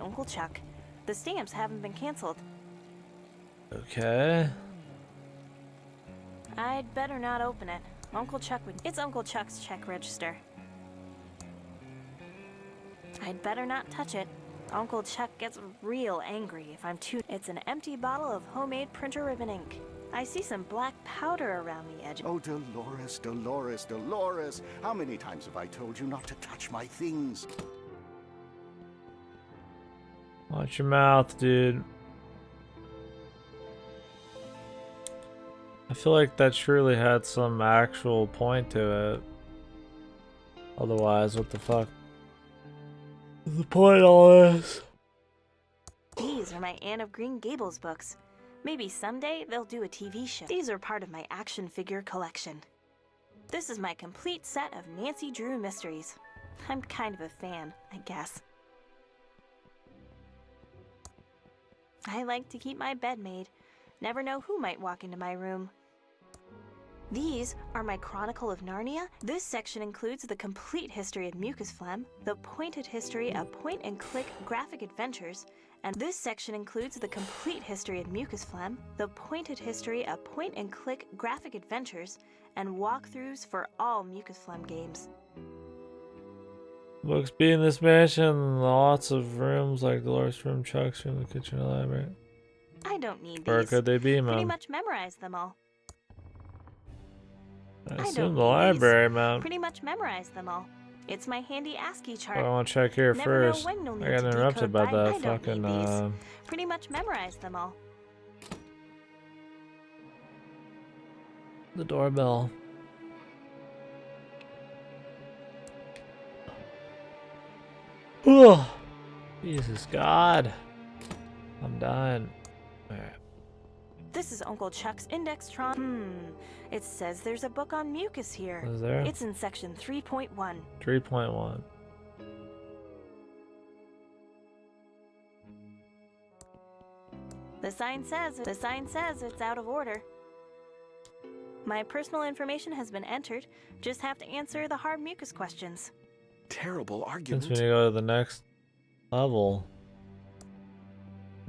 Uncle Chuck. The stamps haven't been canceled. Okay. I'd better not open it. Uncle Chuck would... It's Uncle Chuck's check register. I'd better not touch it. Uncle Chuck gets real angry if I'm too... It's an empty bottle of homemade printer ribbon ink. I see some black powder around the edge. Oh, Delores, Delores, Delores. How many times have I told you not to touch my things? Watch your mouth, dude. I feel like that surely had some actual point to it. Otherwise, what the fuck is the point of all this? These are my Anne of Green Gables books. Maybe someday they'll do a TV show. These are part of my action figure collection. This is my complete set of Nancy Drew mysteries. I'm kind of a fan, I guess. I like to keep my bed made. Never know who might walk into my room. These are my Chronicle of Narnia. This section includes the complete history of mucus phlegm, the pointed history of point-and-click graphic adventures, and this section includes the complete history of mucus phlegm, the pointed history of point-and-click graphic adventures, and walkthroughs for all mucus phlegm games. Books be in this mansion, lots of rooms like Delores' room, Chuck's room, the kitchen, and library. I don't need Where these. could they be, Pretty man? much memorized them all. I don't assume need the library, these. man. Pretty much memorized them all. It's my handy ASCII chart. I want to check here Never know first. when you'll need I got to interrupted by decode by. that I don't fucking need these. Pretty much memorized them all. the doorbell. Oh, Jesus God, I'm dying. Alright. This is Uncle Chuck's Indextron. It says there's a book on mucus here. Is there? It's in section 3.1. 3.1. The sign says it's out of order. My personal information has been entered. Just have to answer the hard mucus questions. Terrible Since argument. we go to the next level,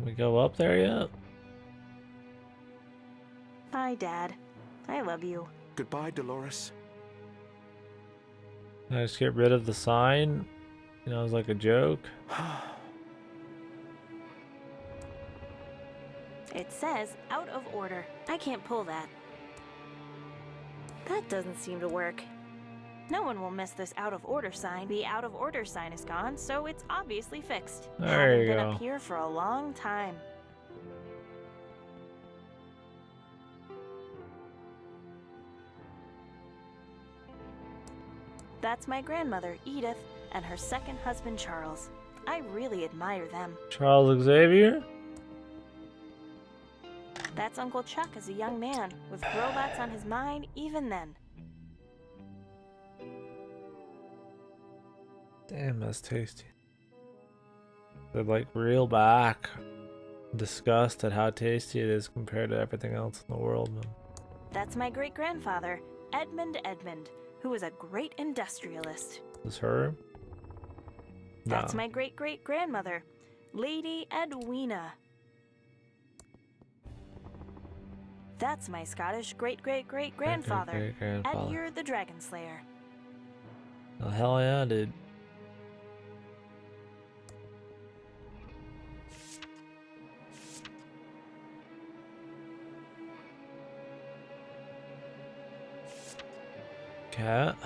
we go up there yet? Bye, Dad. I love you. Goodbye, Delores. Can I just get rid of the sign? You know, it was like a joke. It says out of order. I can't pull that. That doesn't seem to work. No one will miss this out of order sign. The out of order sign is gone, so it's obviously fixed. There you Haven't go. been up here for a long time. That's my grandmother, Edith, and her second husband, Charles. I really admire them. Charles Xavier? That's Uncle Chuck as a young man, with robots on his mind even then. Damn, that's tasty. They're like reel back, disgust at how tasty it is compared to everything else in the world, man. That's my great-grandfather, Edmund, who was a great industrialist. Is her? That's No. my great-great-grandmother, Lady Edwina. Oh, That's my Scottish great-great-great-grandfather, Great-great-grandfather. Edgar the Dragon Slayer. Oh, hell yeah, dude. Cat.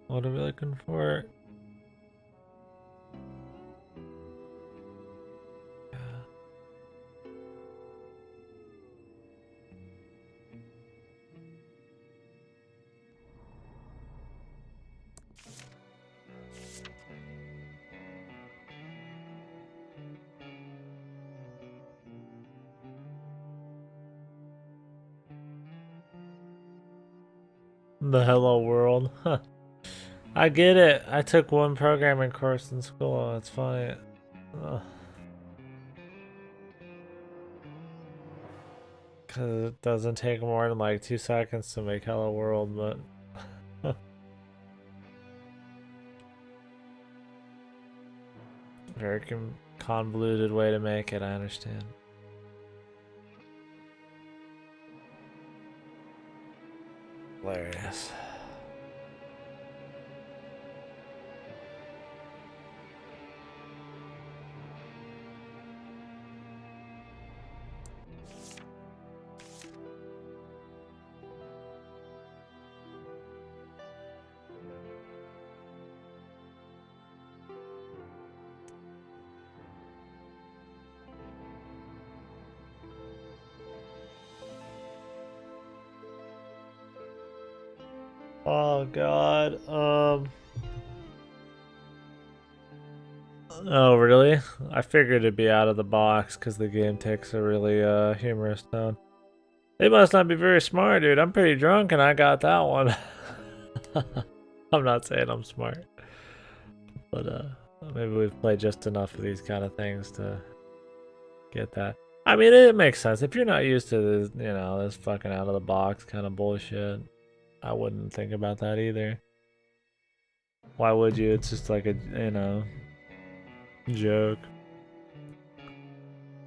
What are we looking for? The Hello World. Huh. I get it. I took one programming course in school. It's funny. Cause it doesn't take more than like 2 seconds to make Hello World, but very convoluted way to make it, I understand. Hilarious. Oh god. Oh really? I figured it'd be out of the box because the game takes a really humorous tone. They must not be very smart, dude. I'm pretty drunk and I got that one. I'm not saying I'm smart. But maybe we've played just enough of these kind of things to get that. I mean, it makes sense. If you're not used to this, you know, this fucking out of the box kind of bullshit, I wouldn't think about that either. Why would you? It's just like a, you know, joke.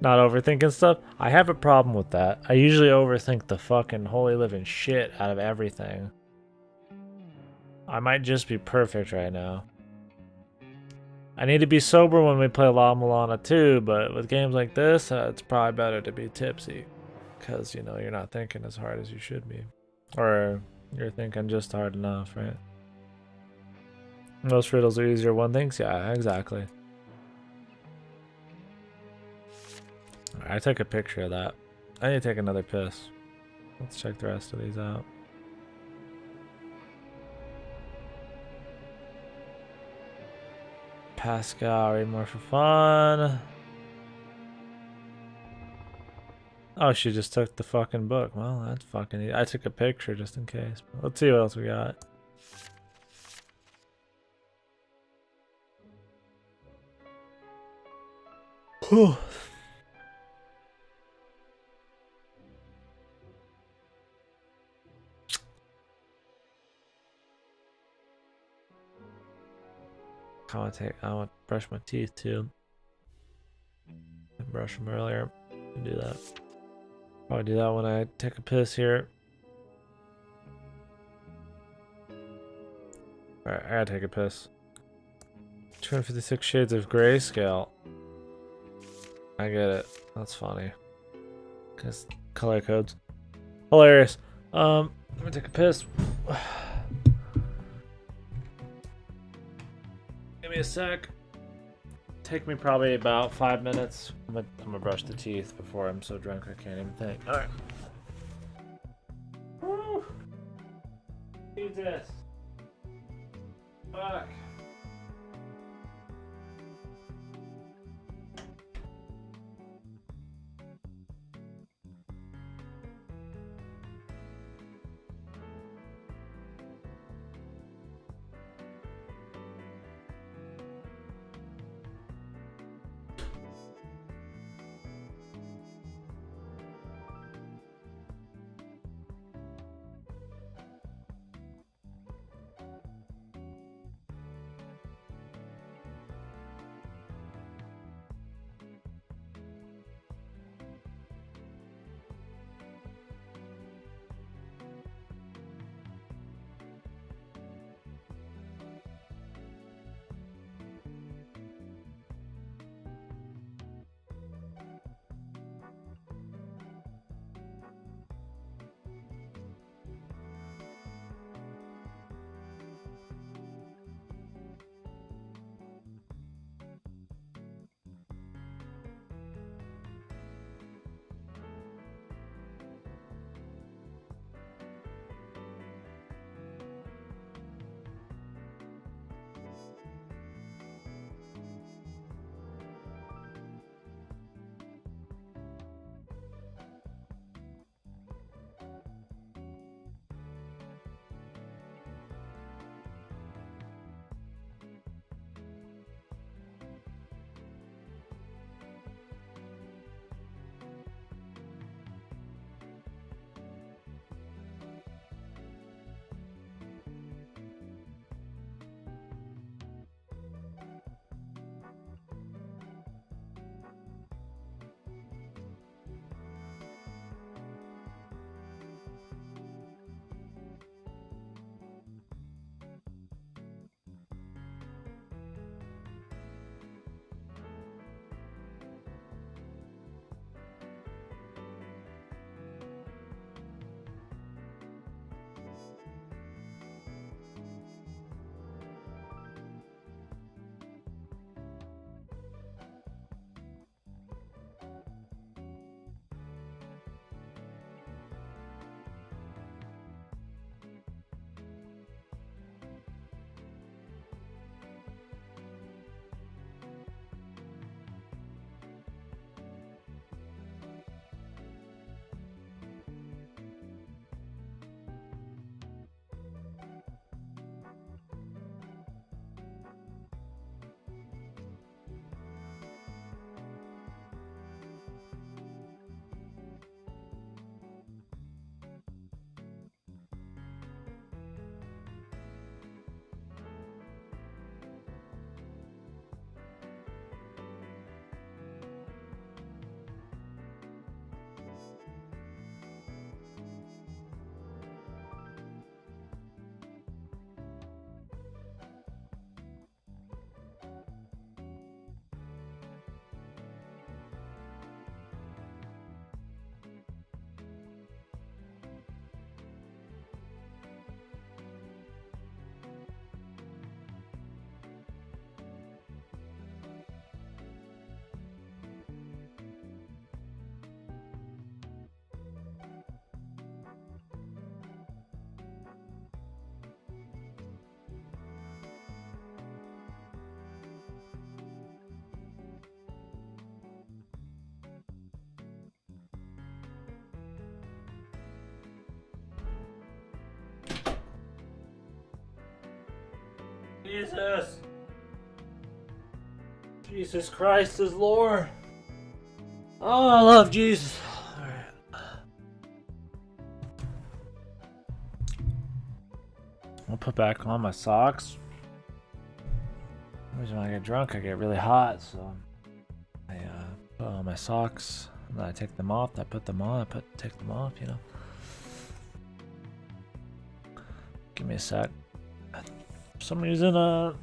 Not overthinking stuff. I have a problem with that. I usually overthink the fucking holy living shit out of everything. I might just be perfect right now. I need to be sober when we play La Mulana too, but with games like this, it's probably better to be tipsy. Because, you know, you're not thinking as hard as you should be. Or you're thinking just hard enough, right? Most riddles are easier one thinks. Yeah, exactly. I took a picture of that. I need to take another piss. Let's check the rest of these out. Pascal, read more for fun. Oh, she just took the fucking book. Well, that's fucking easy. I took a picture just in case. Let's see what else we got. Whew. I want to brush my teeth too. I brushed them earlier. Do that. Probably do that when I take a piss here. Alright, I gotta take a piss. 256 shades of grayscale. I get it. That's funny. Cause color codes. Hilarious. I'm gonna take a piss. Give me a sec. Take me probably about 5 minutes. I'm gonna brush the teeth before I'm so drunk I can't even think. Alright. Woo! Jesus. Fuck. Jesus! Jesus Christ is Lord! Oh, I love Jesus! Alright. I'll put back on my socks. When I get drunk, I get really hot, so I put on my socks, and then I take them off, I put them on, take them off, you know. Give me a sec. For some reason, I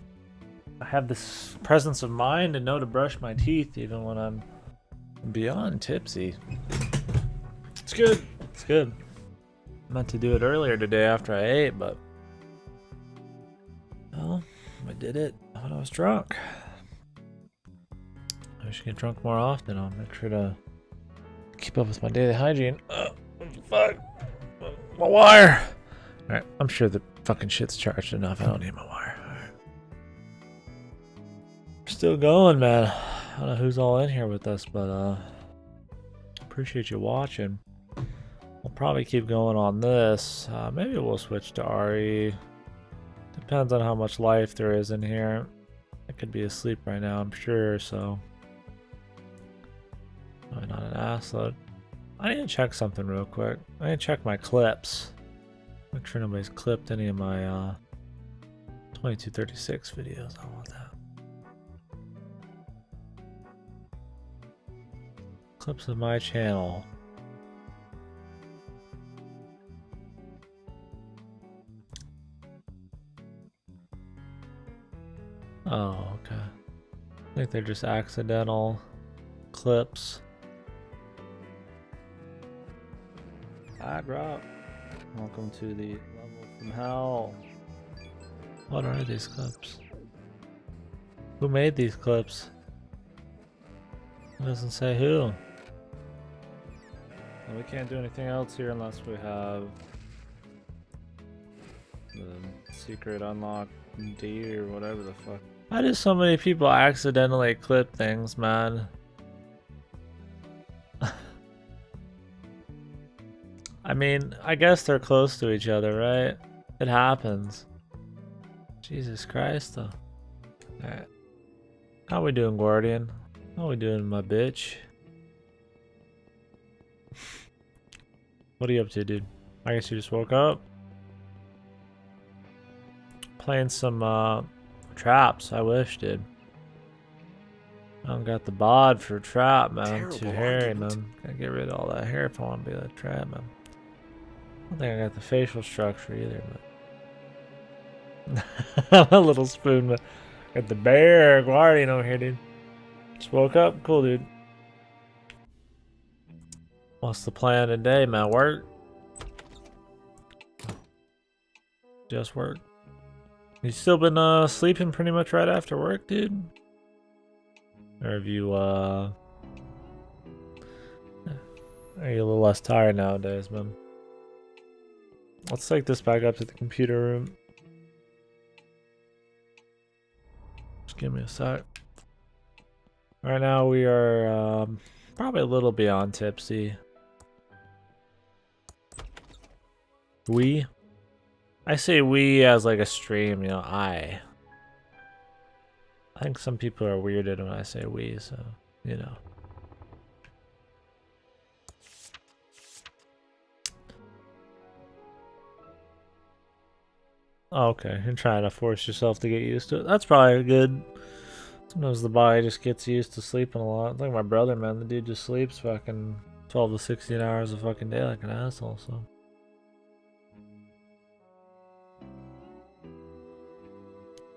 have this presence of mind to know to brush my teeth even when I'm beyond tipsy. It's good. It's good. I meant to do it earlier today after I ate, but well, I did it when I was drunk. I should get drunk more often. I'll make sure to keep up with my daily hygiene. Fuck. My wire. Alright, I'm sure the fucking shit's charged enough. I don't need my wire. Alright. Still going, man. I don't know who's all in here with us, but appreciate you watching. We'll probably keep going on this. Maybe we'll switch to RE. Depends on how much life there is in here. I could be asleep right now, I'm sure, so probably not an assload. I need to check something real quick. I need to check my clips. Make sure nobody's clipped any of my 2236 videos. I want that. Clips of my channel. Oh, okay. I think they're just accidental clips. Hi, Rob. Welcome to the level from hell. What are these clips? Who made these clips? It doesn't say who. Well, we can't do anything else here unless we have the secret unlock D or whatever the fuck. Why do so many people accidentally clip things, man? I mean, I guess they're close to each other, right? It happens. Jesus Christ, though. Alright. How we doing, Guardian? How we doing, my bitch? What are you up to, dude? I guess you just woke up. Playing some traps, I wish, dude. I don't got the bod for a trap, man. I'm too hairy, man. Gotta get rid of all that hair if I want to be that trap, man. I don't think I got the facial structure either, but I'm a little spoon, but got the bear guardian over here, dude. Just woke up, cool, dude. What's the plan today, man? Work? Just work. You still been sleeping pretty much right after work, dude? Or have you are you a little less tired nowadays, man? Let's take this back up to the computer room. Just give me a sec. Right now we are probably a little beyond tipsy. I say we as like a stream, you know, I think some people are weirded when I say we, so, you know. Oh, okay, you're trying to force yourself to get used to it. That's probably good. Sometimes the body just gets used to sleeping a lot. It's like my brother, man. The dude just sleeps fucking 12 to 16 hours a fucking day like an asshole, so.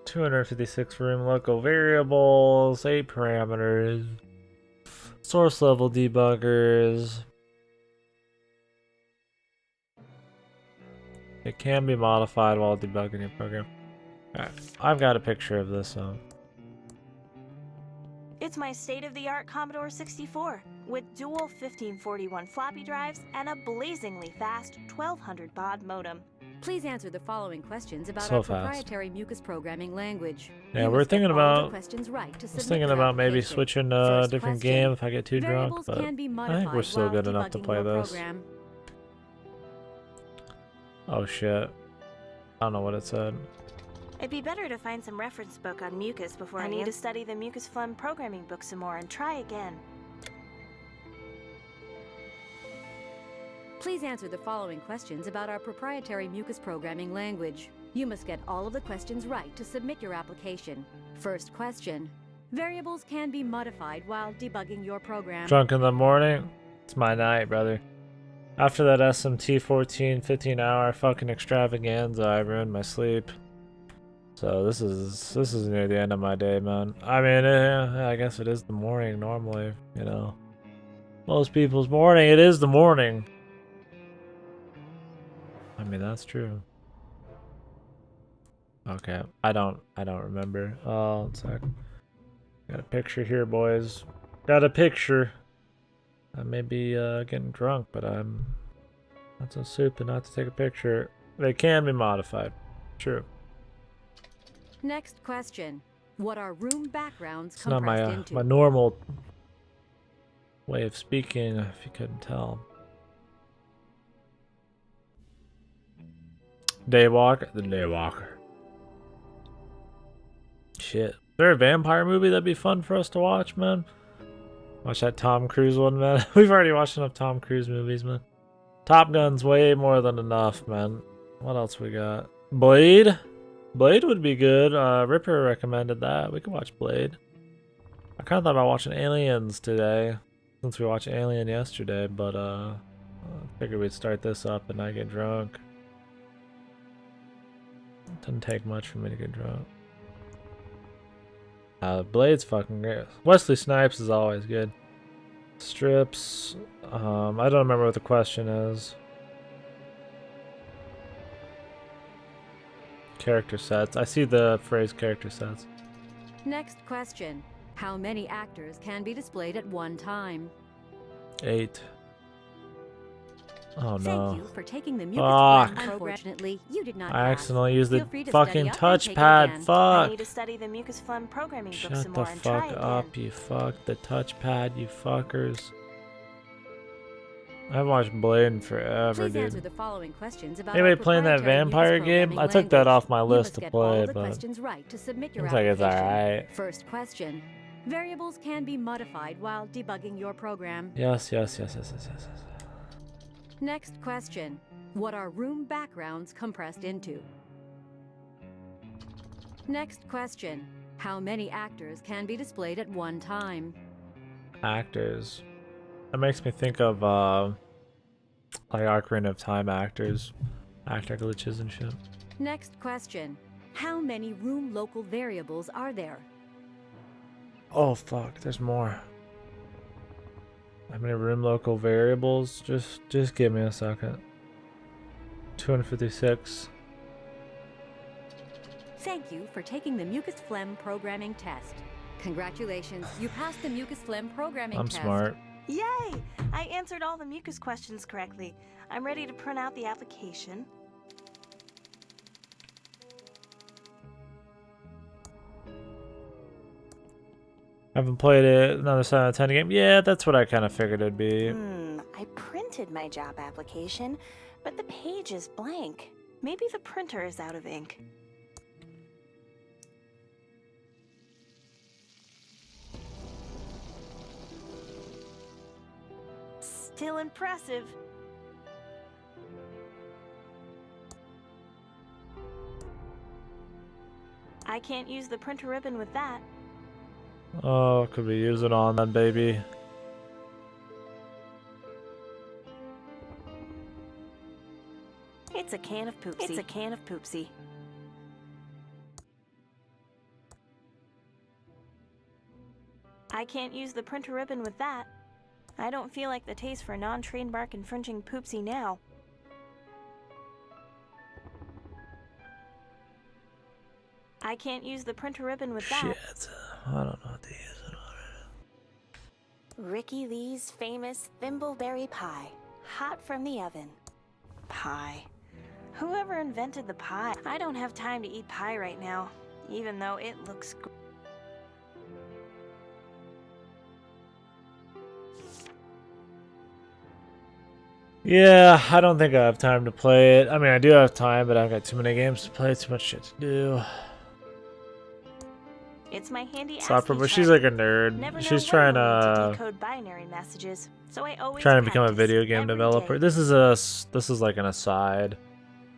$256 room local variables, 8 parameters, source level debuggers. It can be modified while debugging your program. Alright, I've got a picture of this. It's my state-of-the-art Commodore 64 with dual 1541 floppy drives and a blazingly fast 1200 baud modem. Please answer the following questions about So our fast. proprietary mucus programming language. Yeah, You we're must get thinking all the about. questions right to I was submit thinking your about maybe application. switching to a First different question. game if I get too drunk, Variables but can be I think modified we're still while good enough to debugging play your this. program. Oh shit. I don't know what it said. It'd be better to find some reference book on mucus before I need to study the mucus phlegm programming book some more and try again. Please answer the following questions about our proprietary mucus programming language. You must get all of the questions right to submit your application. First question. Variables can be modified while debugging your program. Drunk in the morning? It's my night, brother. After that SMT 15-hour fucking extravaganza, I ruined my sleep. So this is near the end of my day, man. I mean, I guess it is the morning normally, you know. Most people's morning, it is the morning. I mean, that's true. Okay, I don't remember. Oh, one sec. Got a picture here, boys. Got a picture. I may be getting drunk, but I'm not so stupid not to take a picture. They can be modified. True. Next question. What are room backgrounds It's not compressed into? my normal way of speaking, if you couldn't tell. Daywalker? The Daywalker. Shit. Is there a vampire movie that'd be fun for us to watch, man? Watch that Tom Cruise one, man. We've already watched enough Tom Cruise movies, man. Top Gun's way more than enough, man. What else we got? Blade? Blade would be good. Ripper recommended that. We could watch Blade. I kind of thought about watching Aliens today, since we watched Alien yesterday, but I figured we'd start this up and not get drunk. It doesn't take much for me to get drunk. Blade's fucking great. Wesley Snipes is always good. Strips. I don't remember what the question is. Character sets. I see the phrase character sets. Next question. How many actors can be displayed at one time? 8. Oh no. Thank you for taking the mucus Fuck. phlegm. Unfortunately, you did not I pass. accidentally used the Feel free to fucking study up and take it touchpad. again. I Fuck. need to study the mucus phlegm programming book Shut some the more and try fuck again. up, you fuck. The touchpad, you fuckers. I haven't watched Blade in forever, Please answer dude. the following questions about Anybody our playing that proprietary vampire mucus game? programming I took that language. off my You list must to get play, all of the but questions right to submit your looks like it's application. alright. First question. Variables can be modified while debugging your program. Yes. Next question. What are room backgrounds compressed into? Next question. How many actors can be displayed at one time? Actors. That makes me think of like Ocarina of Time actors. Actor glitches and shit. Next question. How many room local variables are there? Oh fuck, there's more. How many room local variables? Just give me a second. 256. Thank you for taking the mucus phlegm programming test. Congratulations, you passed the mucus phlegm programming I'm test. smart. Yay! I answered all the mucus questions correctly. I'm ready to print out the application. Haven't played it. Another 7 out of 10 game. Yeah, that's what I kind of figured it'd be. I printed my job application, but the page is blank. Maybe the printer is out of ink. Still impressive. I can't use the printer ribbon with that. Oh, could be using on that baby. It's a can of poopsie. It's a can of poopsie. I can't use the printer ribbon with that. I don't feel like the taste for non-trademark infringing poopsie now. I can't use the printer ribbon with that. Shit. I don't know what to use it on. Ricky Lee's famous thimbleberry pie. Hot from the oven. Pie. Whoever invented the pie? I don't have time to eat pie right now, even though it looks good. Yeah, I don't think I have time to play it. I mean, I do have time, but I've got too many games to play, too much shit to do. It's my handy Stop her, ASCII but she's chart. like a nerd. Never know She's when trying we'll need to to decode binary messages, so I always trying to become a practice video game every developer. day. This is like an aside.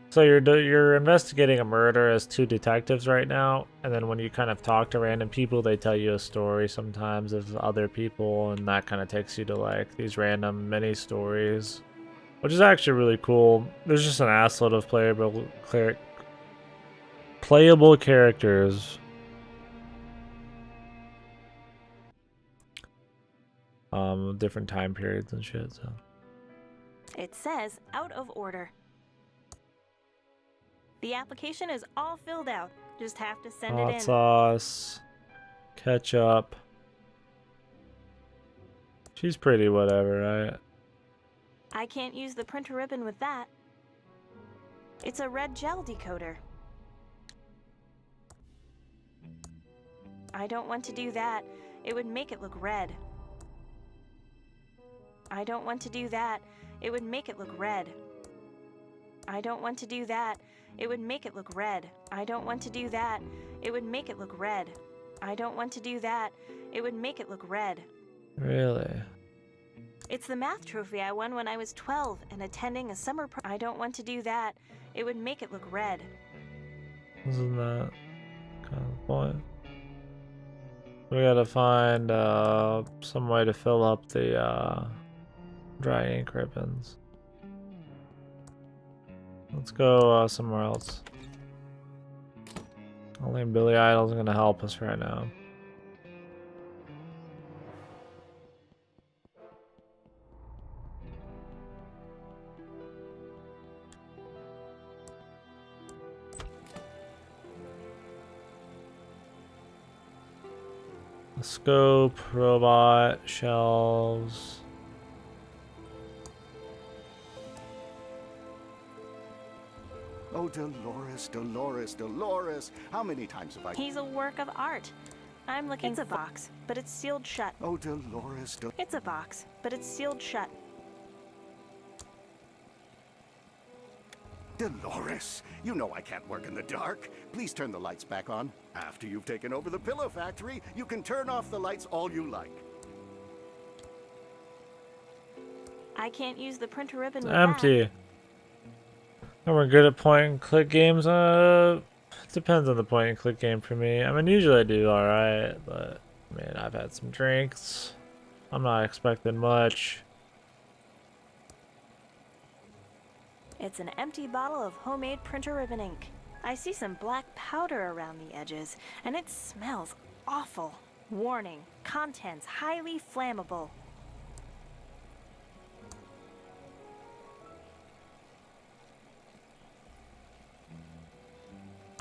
So you're investigating a murder as two detectives right now, and then when you kind of talk to random people, they tell you a story sometimes of other people, and that kind of takes you to like these random mini stories, which is actually really cool. There's just an assload of playable characters. Different time periods and shit. So It says out of order. The application is all filled out. Just have to send it hot in. sauce, ketchup. She's pretty, whatever, right? I can't use the printer ribbon with that. It's a red gel decoder. I don't want to do that. It would make it look red. I don't want to do that. It would make it look red. I don't want to do that. It would make it look red. I don't want to do that. It would make it look red. I don't want to do that. It would make it look red. Really? It's the math trophy I won when I was 12 and attending a summer I don't want to do that. It would make it look red. Isn't that kind of the point? We gotta find some way to fill up the dry ink ribbons. Let's go somewhere else. I don't think Billy Idol's gonna help us right now. A scope, robot, shelves. Oh, Delores, Delores, Delores. How many times have I... He's a work of art. I'm looking. It's a box, but it's sealed shut. Oh, Delores, It's a box, but it's sealed shut. Delores, you know I can't work in the dark. Please turn the lights back on. After you've taken over the pillow factory, you can turn off the lights all you like. I can't use the printer ribbon with Empty. And we're good at point and click games. It depends on the point and click game for me. I mean, usually I do alright, but I mean, I've had some drinks. I'm not expecting much. It's an empty bottle of homemade printer ribbon ink. I see some black powder around the edges, and it smells awful. Warning, contents highly flammable.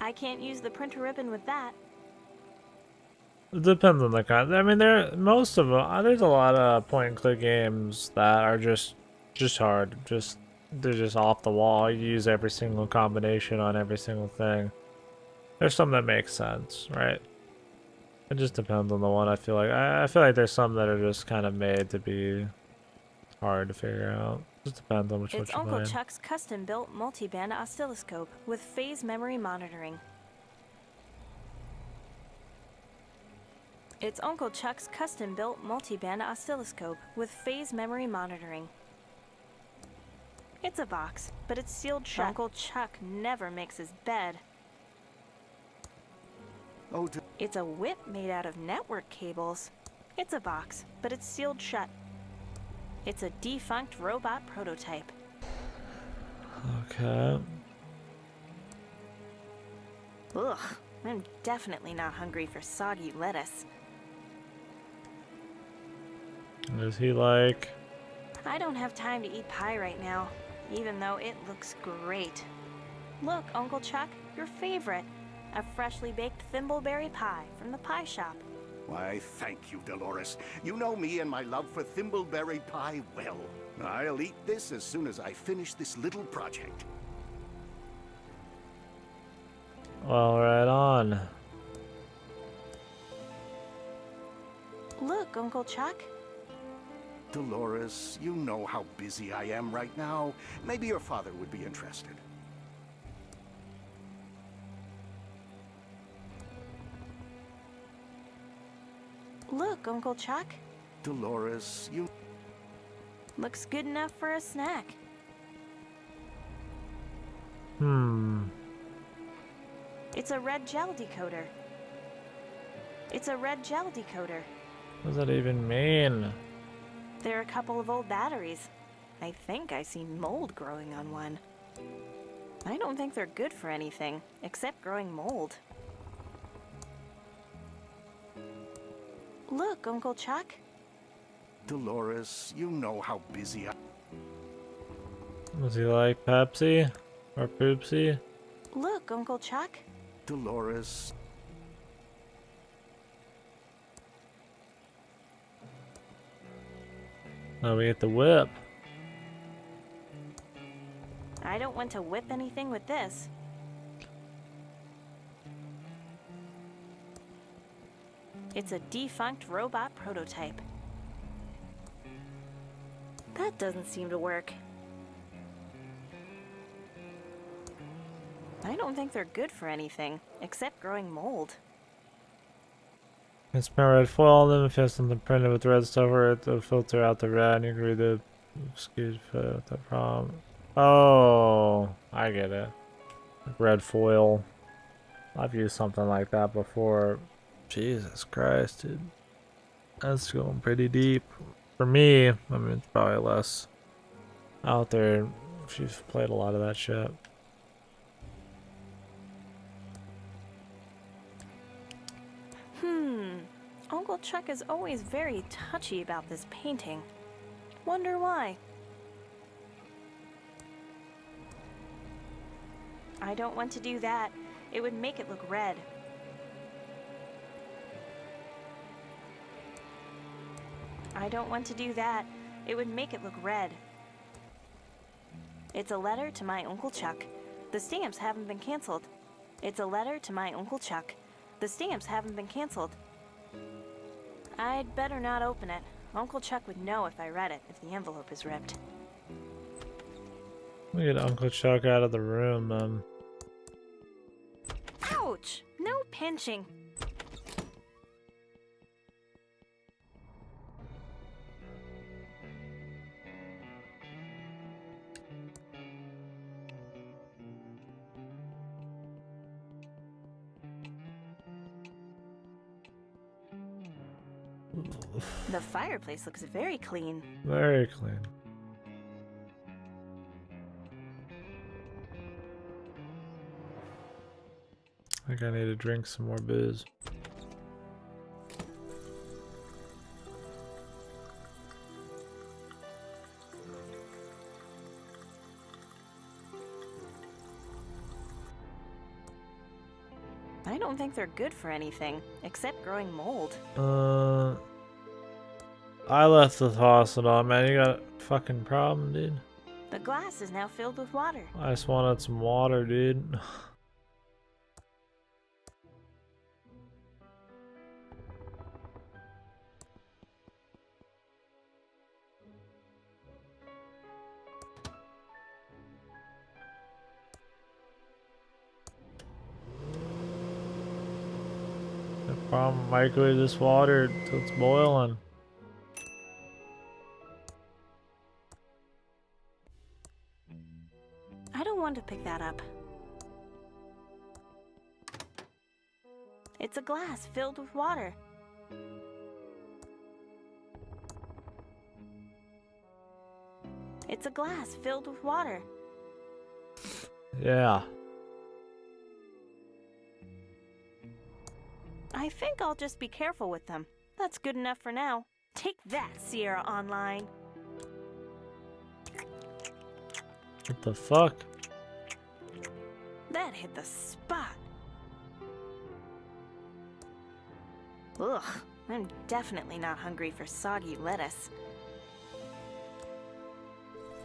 I can't use the printer ribbon with that. It depends on the kind. I mean, there's a lot of point and click games that are just hard. They're just off the wall. You use every single combination on every single thing. There's some that make sense, right? It just depends on the one. I feel like there's some that are just kind of made to be hard to figure out. Just depends on which one It's you Uncle find. Chuck's custom-built multi-band oscilloscope with phase memory monitoring. It's Uncle Chuck's custom-built multi-band oscilloscope with phase memory monitoring. It's a box, but it's sealed shut. Uncle Chuck never makes his bed. Oh, It's a whip made out of network cables. It's a box, but it's sealed shut. It's a defunct robot prototype. Okay. Ugh, I'm definitely not hungry for soggy lettuce. Is he like? I don't have time to eat pie right now, even though it looks great. Look, Uncle Chuck, your favorite. A freshly baked thimbleberry pie from the pie shop. why, thank you, Delores. You know me and my love for thimbleberry pie well. I'll eat this as soon as I finish this little project. Well, right on. Look, Uncle Chuck. Delores, you know how busy I am right now. Maybe your father would be interested. Look, Uncle Chuck. Delores, you... Looks good enough for a snack. It's a red gel decoder. It's a red gel decoder. What does that even mean? There are a couple of old batteries. I think I see mold growing on one. I don't think they're good for anything, except growing mold. Look, Uncle Chuck. Delores, you know how busy I... Does he like Pepsi? Or Poopsie? Look, Uncle Chuck. Delores... Oh, we get the whip. I don't want to whip anything with this. It's a defunct robot prototype. That doesn't seem to work. I don't think they're good for anything, except growing mold. It's my red foil on them. If you have something printed with red stuff over it, it'll filter out the red and you can read the excuse for the problem. Oh, I get it. Red foil. I've used something like that before. Jesus Christ, dude. That's going pretty deep. For me, I mean, it's probably less out there if you've played a lot of that shit. Uncle Chuck is always very touchy about this painting. Wonder why? I don't want to do that. It would make it look red. I don't want to do that. It would make it look red. It's a letter to my Uncle Chuck. The stamps haven't been canceled. It's a letter to my Uncle Chuck. The stamps haven't been canceled. I'd better not open it. Uncle Chuck would know if I read it, if the envelope is ripped. We get Uncle Chuck out of the room, Ouch! No pinching. The fireplace looks very clean. Very clean. I think I need to drink some more booze. I don't think they're good for anything, except growing mold. I left the faucet on, man. You got a fucking problem, dude. The glass is now filled with water. I just wanted some water, dude. No problem. Microwave this water until it's boiling. I don't want to pick that up. It's a glass filled with water. It's a glass filled with water. Yeah. I think I'll just be careful with them. That's good enough for now. Take that, Sierra Online. What the fuck? That hit the spot. Ugh, I'm definitely not hungry for soggy lettuce.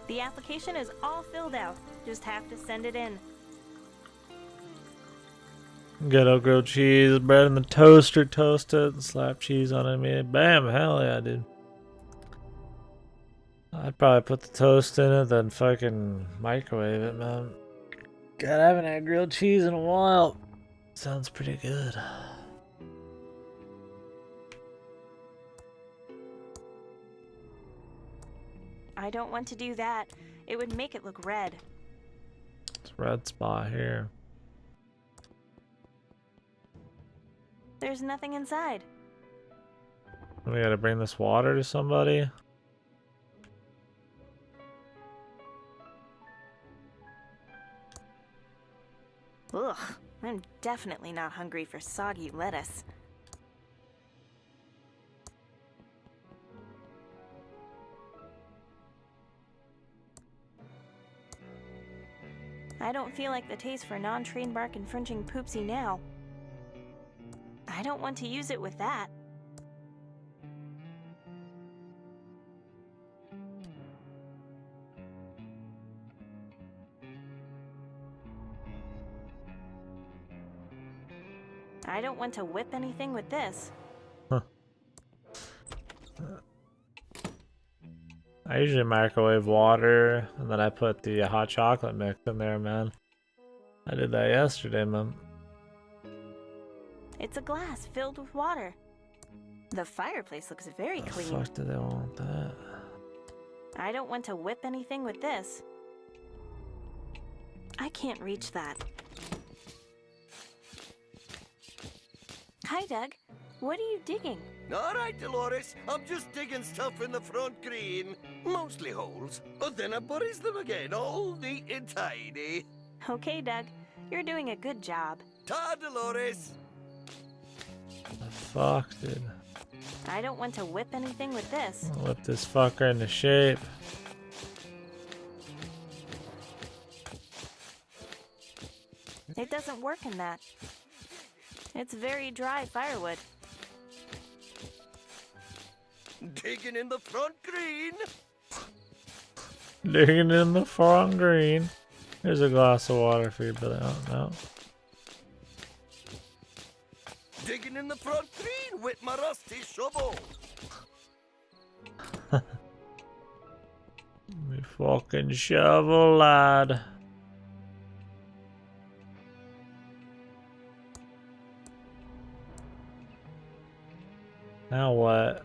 The application is all filled out. Just have to send it in. Ghetto grilled cheese, bread in the toaster, toast it, and slap cheese on it. I mean, bam, hell yeah, dude. I'd probably put the toast in it, then fucking microwave it, man. God, I haven't had grilled cheese in a while. Sounds pretty good. I don't want to do that. It would make it look red. It's a red spot here. There's nothing inside. We gotta bring this water to somebody. Ugh, I'm definitely not hungry for soggy lettuce. I don't feel like the taste for non-train bark infringing poopsie now. I don't want to use it with that. I don't want to whip anything with this. I usually microwave water and then I put the hot chocolate mix in there, man. I did that yesterday, man. It's a glass filled with water. The fireplace looks very The clean. fuck do they want that? I don't want to whip anything with this. I can't reach that. Hi, Doug. What are you digging? All right, Delores. I'm just digging stuff in the front green. Mostly holes. But then I buries them again, all neat and tidy. Okay, Doug. You're doing a good job. Ta, Delores. The fuck, dude? I don't want to whip anything with this. I'll whip this fucker into shape. It doesn't work in that. It's very dry firewood. Digging in the front green. Digging in the front green. Here's a glass of water for you, Billy. Oh, no. Digging in the front green with my rusty shovel. Me fucking shovel, lad. Now what?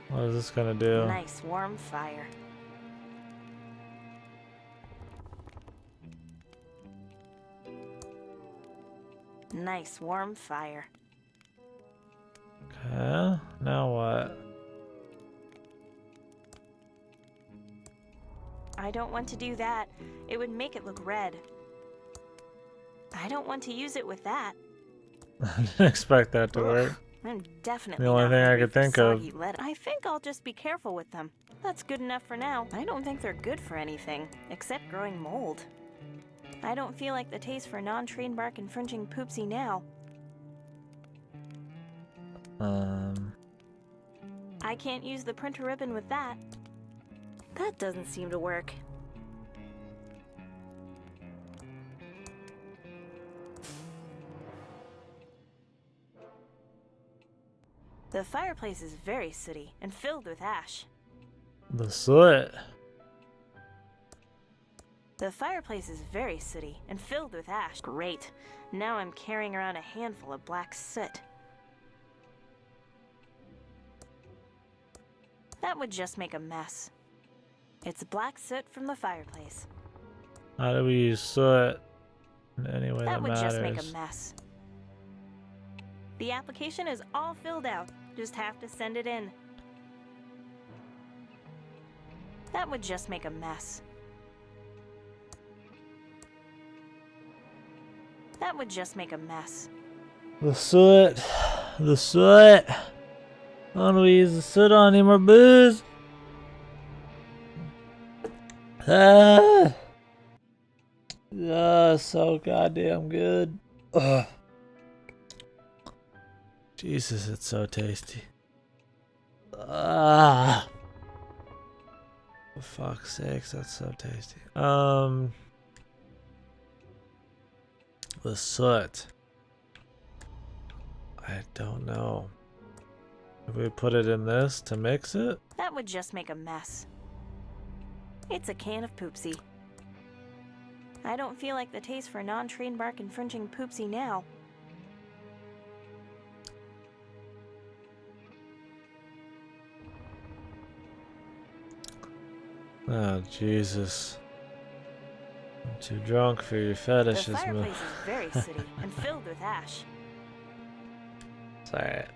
What is this gonna do? Nice warm fire. Nice warm fire. Okay, now what? I don't want to do that. It would make it look red. I don't want to use it with that. I didn't expect that to work. I'm definitely The only not thing I hungry could for think of. soggy lettuce. I think I'll just be careful with them. That's good enough for now. I don't think they're good for anything, except growing mold. I don't feel like the taste for non-train bark infringing poopsie now. I can't use the printer ribbon with that. That doesn't seem to work. The fireplace is very sooty and filled with ash. The soot. The fireplace is very sooty and filled with ash. Great. Now I'm carrying around a handful of black soot. That would just make a mess. It's black soot from the fireplace. How do we use soot in any way That that would matters? just make a mess. The application is all filled out. Just have to send it in. That would just make a mess. That would just make a mess. The soot. The soot. I don't know we use the soot on him or booze. Ah. So goddamn good. Ugh. Jesus, it's so tasty. Ah. For fuck's sakes, that's so tasty. The soot. I don't know. If we put it in this to mix it? That would just make a mess. It's a can of poopsie. I don't feel like the taste for non-trademark infringing poopsie now. Oh, Jesus. I'm too drunk for your The fetishes, man. fireplace is very sooty and filled with ash. It's alright.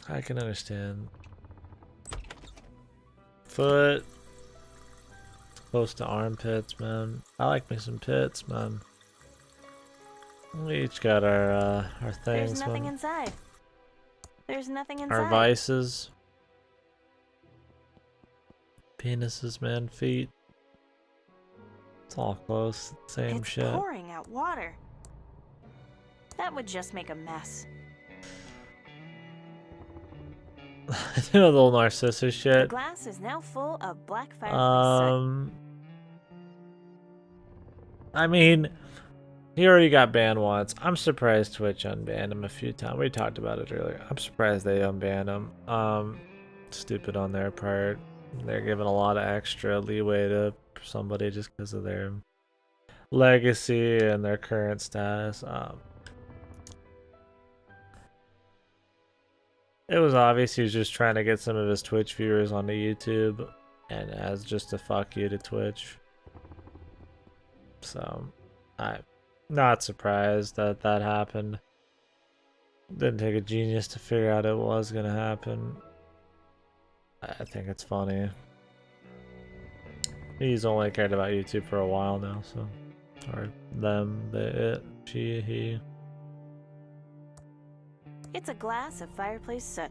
I can understand. Foot. Close to armpits, man. I like me some pits, man. We each got our things, There's nothing man. inside. There's nothing inside. Our vices. Penises, man. Feet. It's all close. Same It's shit. pouring out water. That would just make a mess. You know the little narcissist The shit. glass is now full of black fireplace soot. I mean, he already got banned once. I'm surprised Twitch unbanned him a few times. We talked about it earlier. I'm surprised they unbanned him. Stupid on their part. They're giving a lot of extra leeway to somebody just because of their legacy and their current status. It was obvious he was just trying to get some of his Twitch viewers onto YouTube, and as just a fuck you to Twitch. So, I'm not surprised that that happened. Didn't take a genius to figure out it was gonna happen. I think it's funny. He's only cared about YouTube for a while now, so. Or them, they, it, she, he. It's a glass of fireplace soot.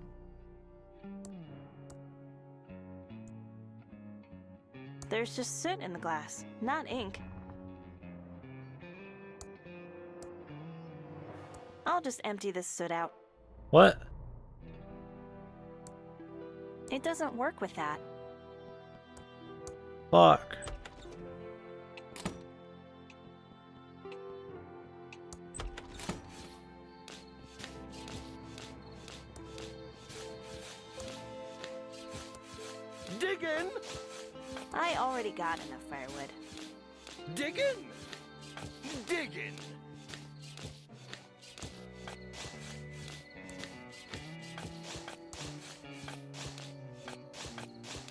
There's just soot in the glass, not ink. I'll just empty this soot out. What? It doesn't work with that. Fuck. Diggin'! I already got enough firewood. Diggin'! Diggin'!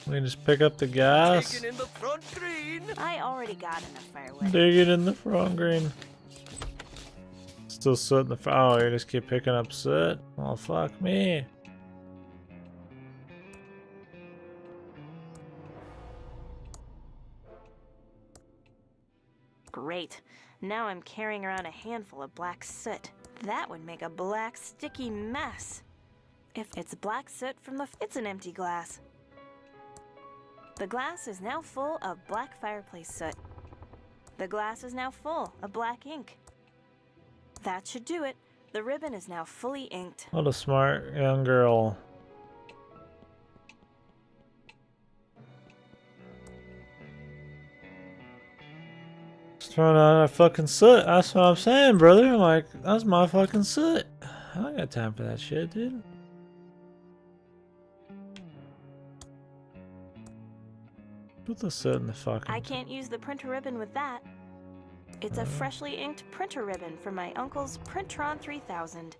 We can just pick up the gas. Diggin' in the front green! I already got enough firewood. Dig it in the front green. Still soot in the oh, you just keep picking up soot? Oh, fuck me. Great. Now I'm carrying around a handful of black soot. That would make a black sticky mess. If it's black soot from the it's an empty glass. The glass is now full of black fireplace soot. The glass is now full of black ink. That should do it. The ribbon is now fully inked. What a smart young girl. Just throwing out our fucking soot. That's what I'm saying, brother. I'm like, that's my fucking soot. I don't got time for that shit, dude. Put the soot in the fucking... I can't use the printer ribbon with that. It's a freshly inked printer ribbon from my uncle's Printron 3000.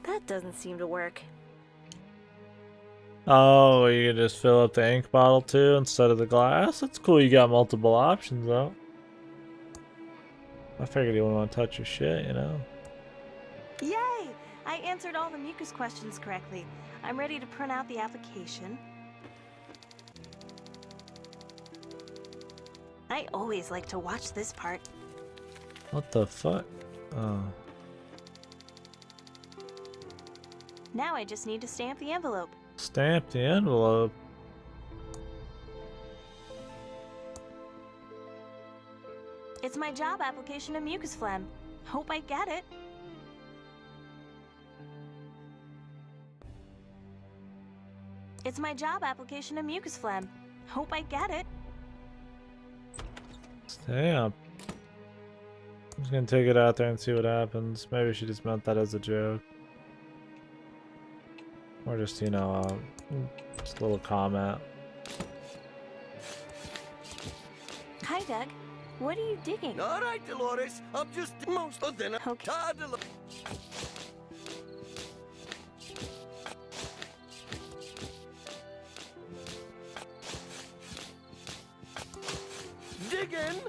That doesn't seem to work. Oh, you can just fill up the ink bottle too instead of the glass? That's cool, you got multiple options though. I figured you wouldn't want to touch your shit, you know? Yay! I answered all the mucus questions correctly. I'm ready to print out the application. I always like to watch this part. What the fuck? Oh. Now I just need to stamp the envelope. Stamp the envelope. It's my job application of mucus phlegm. Hope I get it. It's my job application of mucus phlegm. Hope I get it. Stamp. I'm just gonna take it out there and see what happens. Maybe she just meant that as a joke. Or just, you know, just a little comment. Hi, Doug. What are you digging? All right, Delores. I'm just most of them. Okay. Digging.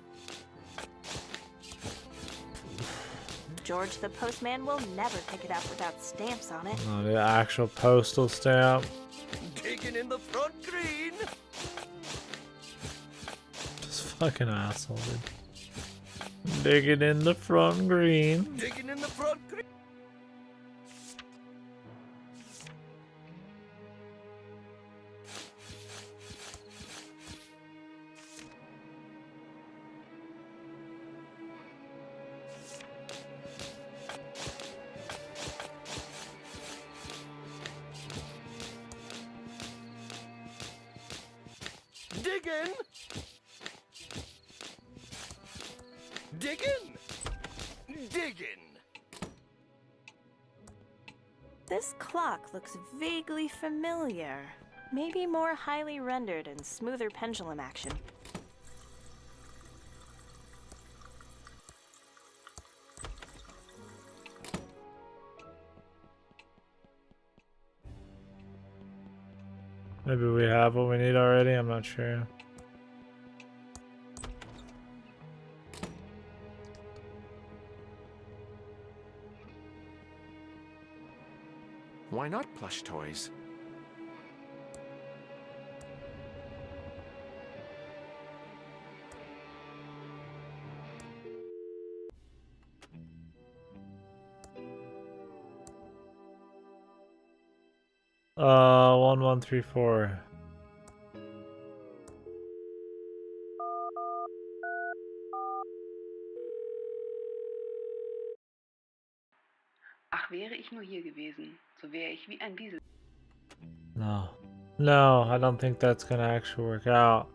George the postman will never pick it up without stamps on it. Oh, the actual postal stamp. Digging in the front green. Just fucking asshole, dude. Digging in the front green. Digging in the front green. Digging. Digging. Digging. This clock looks vaguely familiar. Maybe more highly rendered and smoother pendulum action. Maybe we have what we need already, I'm not sure. Why not plush toys? Uh, 1134. Ach, wäre ich nur hier gewesen, so wäre ich wie ein Wiesel. No. No, I don't think that's gonna actually work out.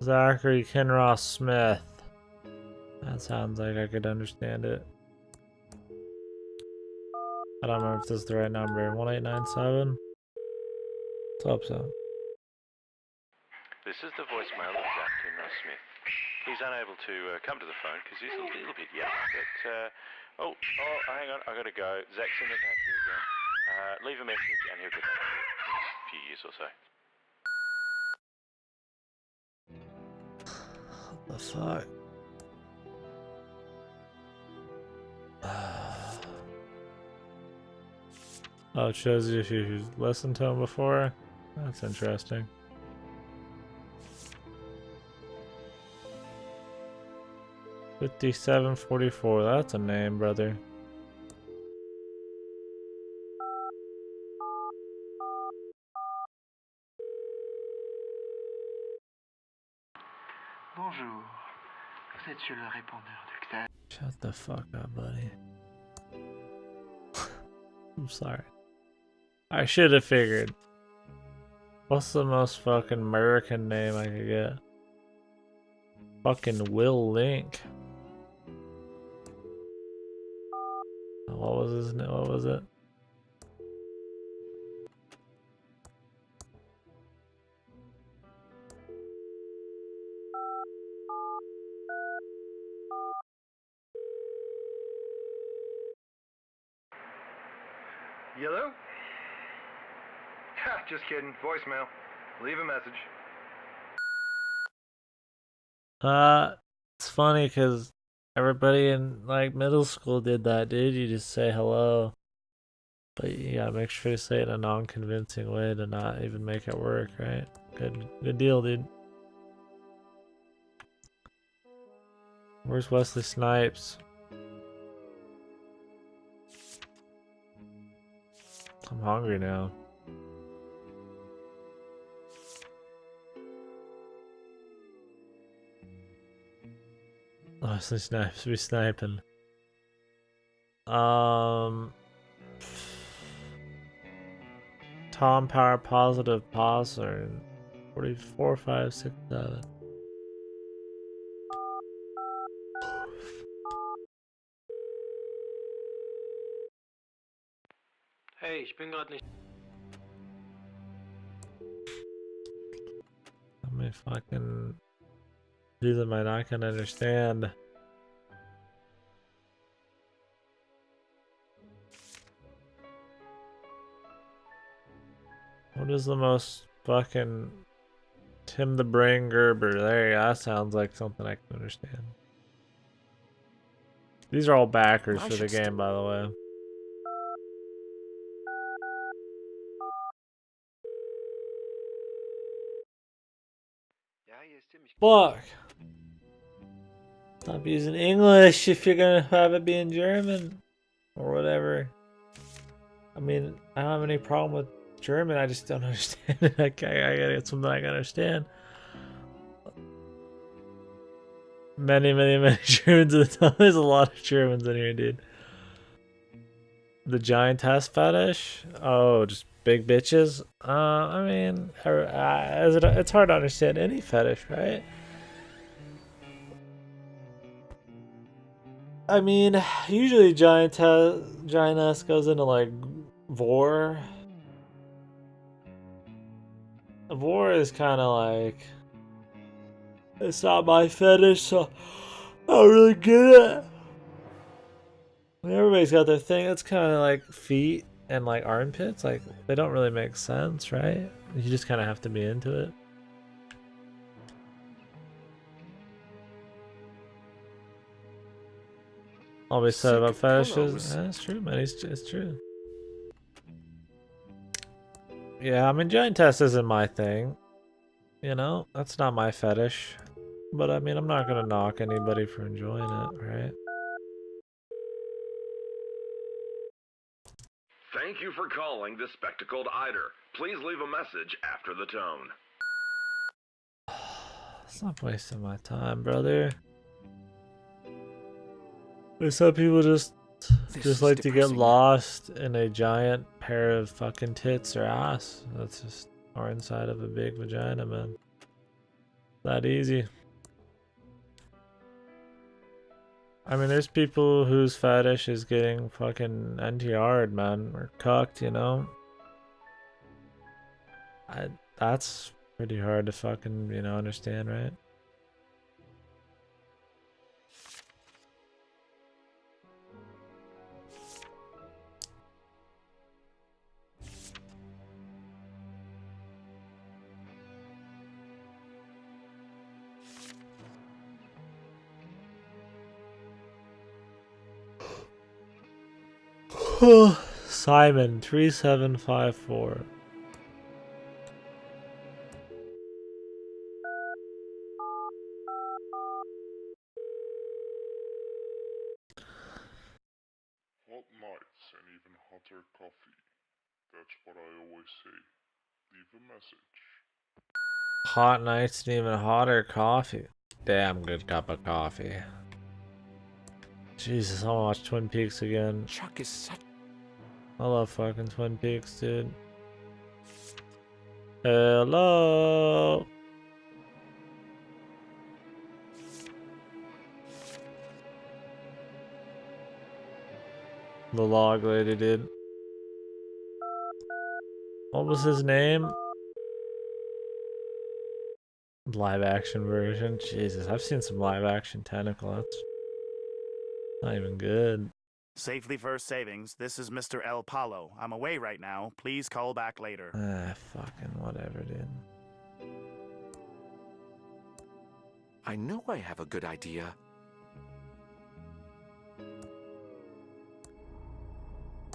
Zachary Kinross Smith. That sounds like I could understand it. I don't remember if this is the right number. 1897? What's up, son? This is the voicemail of Zach Kinross Smith. He's unable to come to the phone because he's a little bit yellow. But, oh, hang on, I gotta go. Zach's in the pantry again. Leave a message and he'll get back to you in a few years or so. What the fuck? Oh, it shows you if you've listened to him before. That's interesting. $57.44. That's a name, brother. Bonjour. Vous êtes sur le répondeur de Xavier. Shut the fuck up, buddy. I'm sorry. I should have figured. What's the most fucking American name I could get? Fucking Will Link. What was his name? What was it? Hello? Ha, just kidding. Voicemail. Leave a message. It's funny because everybody in like middle school did that, dude. You just say hello, but you gotta make sure to say it in a non-convincing way to not even make it work, right? Good deal, dude. Where's Wesley Snipes? I'm hungry now. Wesley Snipes be sniping. Tom Power Positive Posser 44, 5, 6, 7. Hey, ich bin gerade nicht. How many fucking these am I not gonna understand? What is the most fucking Tim the Brain Gerber? There, that sounds like something I can understand. These are all backers for the game, by the way. Fuck! Stop using English if you're gonna have it be in German or whatever. I mean, I don't have any problem with German. I just don't understand it. I gotta get something I can understand. Many Germans at the time. There's a lot of Germans in here, dude. The giantess fetish? Oh, just big bitches? I mean, it's hard to understand any fetish, right? I mean, usually giantess goes into like vor. Vor is kind of like, it's not my fetish, so I don't really get it. I mean, everybody's got their thing. It's kind of like feet and like armpits. Like, they don't really make sense, right? You just kind of have to be into it. Always said about fetishes. That's true, man. It's true. Yeah, I mean, giantess isn't my thing. You know, that's not my fetish. But I mean, I'm not gonna knock anybody for enjoying it, right? Thank you for calling the Spectacled Eider. Please leave a message after the tone. Stop wasting my time, brother. Some people just like to get lost in a giant pair of fucking tits or ass. That's just, or inside of a big vagina, man. That easy. I mean, there's people whose fetish is getting fucking NTR'd, man, or cucked, you know? That's pretty hard to fucking, you know, understand, right? Simon 3754. Hot nights and even hotter coffee. That's what I always say. Leave a message. Hot nights and even hotter coffee. Damn good cup of coffee. Jesus, I'll watch Twin Peaks again. Chuck is such. I love fucking Twin Peaks, dude. Hello. The log lady, dude. What was his name? Live action version. Jesus, I've seen some live action Tentacle. That's not even good. Safely First Savings, this is Mr. El Palo. I'm away right now. Please call back later. Fucking whatever, dude. I know I have a good idea.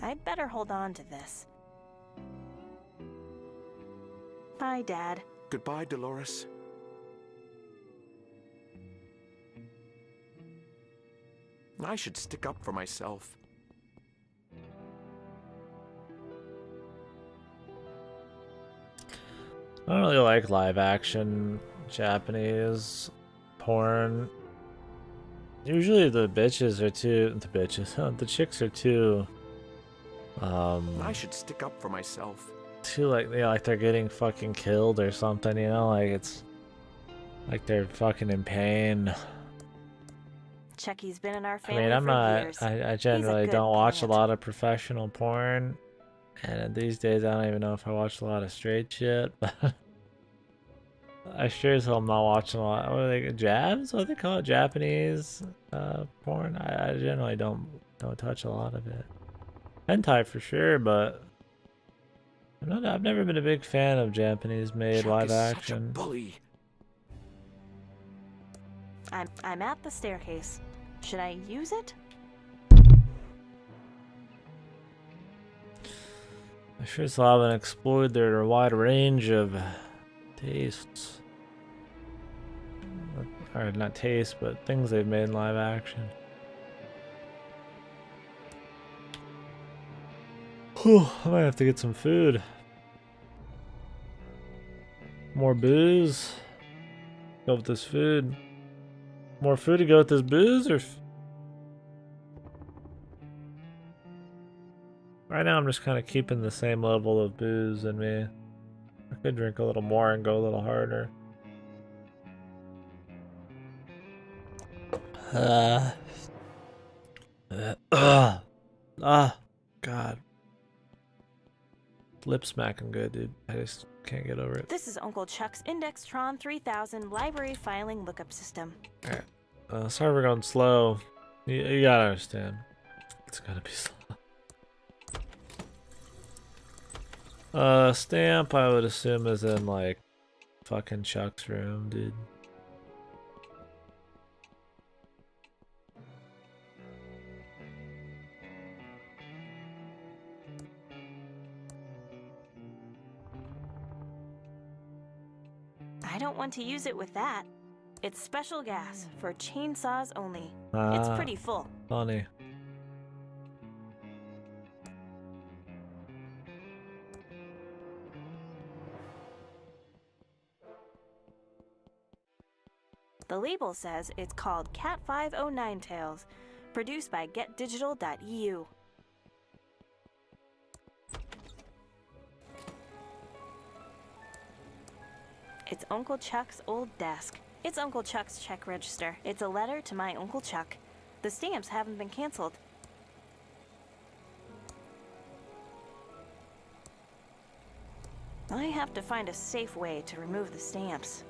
I'd better hold on to this. Bye, Dad. Goodbye, Delores. I should stick up for myself. I don't really like live action Japanese porn. Usually the bitches are too, the chicks are too, I should stick up for myself. too like, you know, like they're getting fucking killed or something, you know, like it's, like they're fucking in pain. Chucky's been in our I family mean, I'm for not, years. I generally don't watch a lot of professional porn. And these days, I don't even know if I watch a lot of straight shit, but I sure as hell am not watching a lot. What are they? Jabs? What do they call it? Japanese porn? I generally don't touch a lot of it. Hentai for sure, but I've never been a big fan of Japanese-made live action. Bully. I'm at the staircase. Should I use it? I sure as hell haven't explored their wide range of tastes. Or not tastes, but things they've made in live action. Whew, I might have to get some food. More booze. Go with this food. More food to go with this booze, or right now I'm just kind of keeping the same level of booze in me. I could drink a little more and go a little harder. God. Lip smacking good, dude. I just can't get over it. This is Uncle Chuck's Indextron 3000 library filing lookup system. Alright. Sorry we're going slow. You gotta understand. It's gotta be slow. Stamp, I would assume, is in, like, fucking Chuck's room, dude. I don't want to use it with that. It's special gas for chainsaws only. It's pretty full. Funny. The label says it's called Cat 509 Tails, produced by GetDigital.eu. It's Uncle Chuck's old desk. It's Uncle Chuck's check register. It's a letter to my Uncle Chuck. The stamps haven't been canceled. I have to find a safe way to remove the stamps.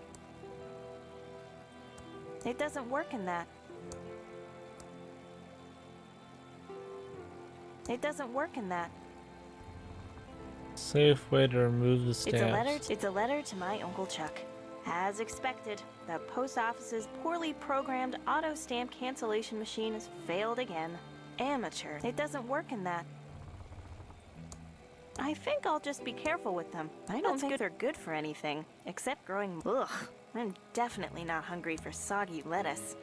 It doesn't work in that. It doesn't work in that. Safe way to remove the stamps. It's a letter to my Uncle Chuck. As expected, the post office's poorly programmed auto stamp cancellation machine has failed again. Amateur. It doesn't work in that. I think I'll just be careful with them. I don't think they're good for anything, except growing. Ugh, I'm definitely not hungry for soggy lettuce.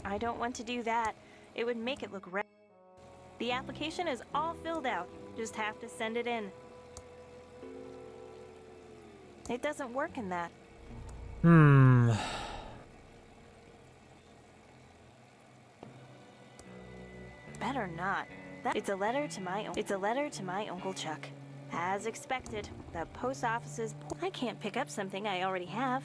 I don't want to do that. It would make it look red. The application is all filled out. Just have to send it in. It doesn't work in that. Better not. It's a letter to my Uncle Chuck. As expected, the post office's. I can't pick up something I already have.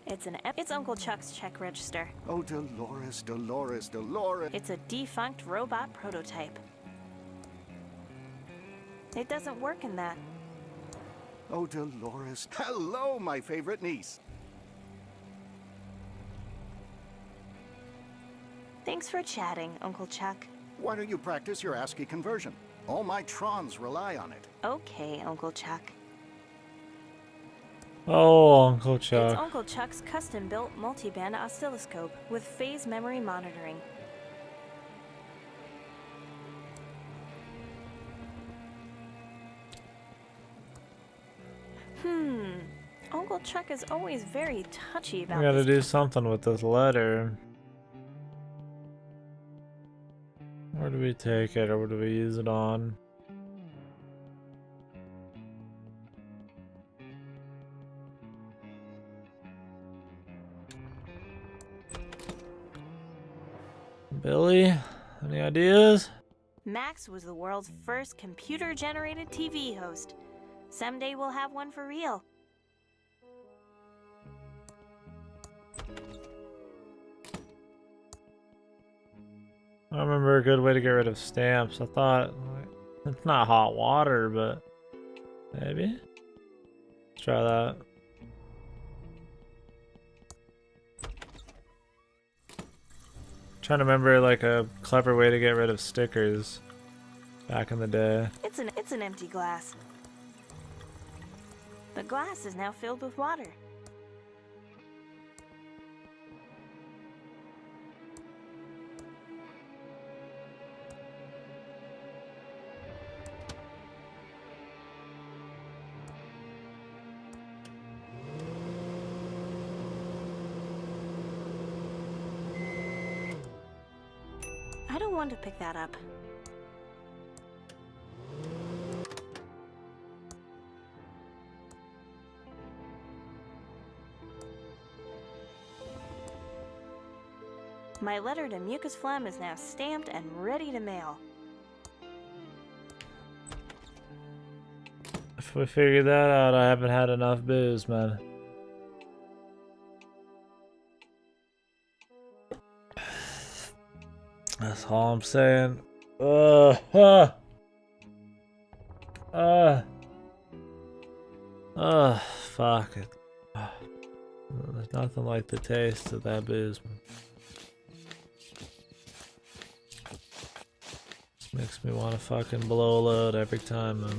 It's Uncle Chuck's check register. Oh, Delores, Delores, Delores. It's a defunct robot prototype. It doesn't work in that. Oh, Delores. Hello, my favorite niece. Thanks for chatting, Uncle Chuck. Why don't you practice your ASCII conversion? All my Trons rely on it. Okay, Uncle Chuck. Oh, Uncle Chuck. It's Uncle Chuck's custom-built multi-band oscilloscope with phase memory monitoring. Uncle Chuck is always very touchy about We gotta this. do something with this letter. Where do we take it, or what do we use it on? Billy, any ideas? Max was the world's first computer-generated TV host. Someday we'll have one for real. I remember a good way to get rid of stamps. I thought It's not hot water, but maybe. Let's try that. Trying to remember like a clever way to get rid of stickers back in the day. It's an empty glass. The glass is now filled with water. I don't want to pick that up. My letter to Mucus Phlegm is now stamped and ready to mail. If we figure that out, I haven't had enough booze, man. That's all I'm saying. Fuck it. There's nothing like the taste of that booze, man. Makes me want to fucking blow a load every time I'm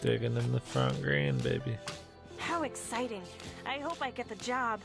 digging in the front green, baby. How exciting. I hope I get the job.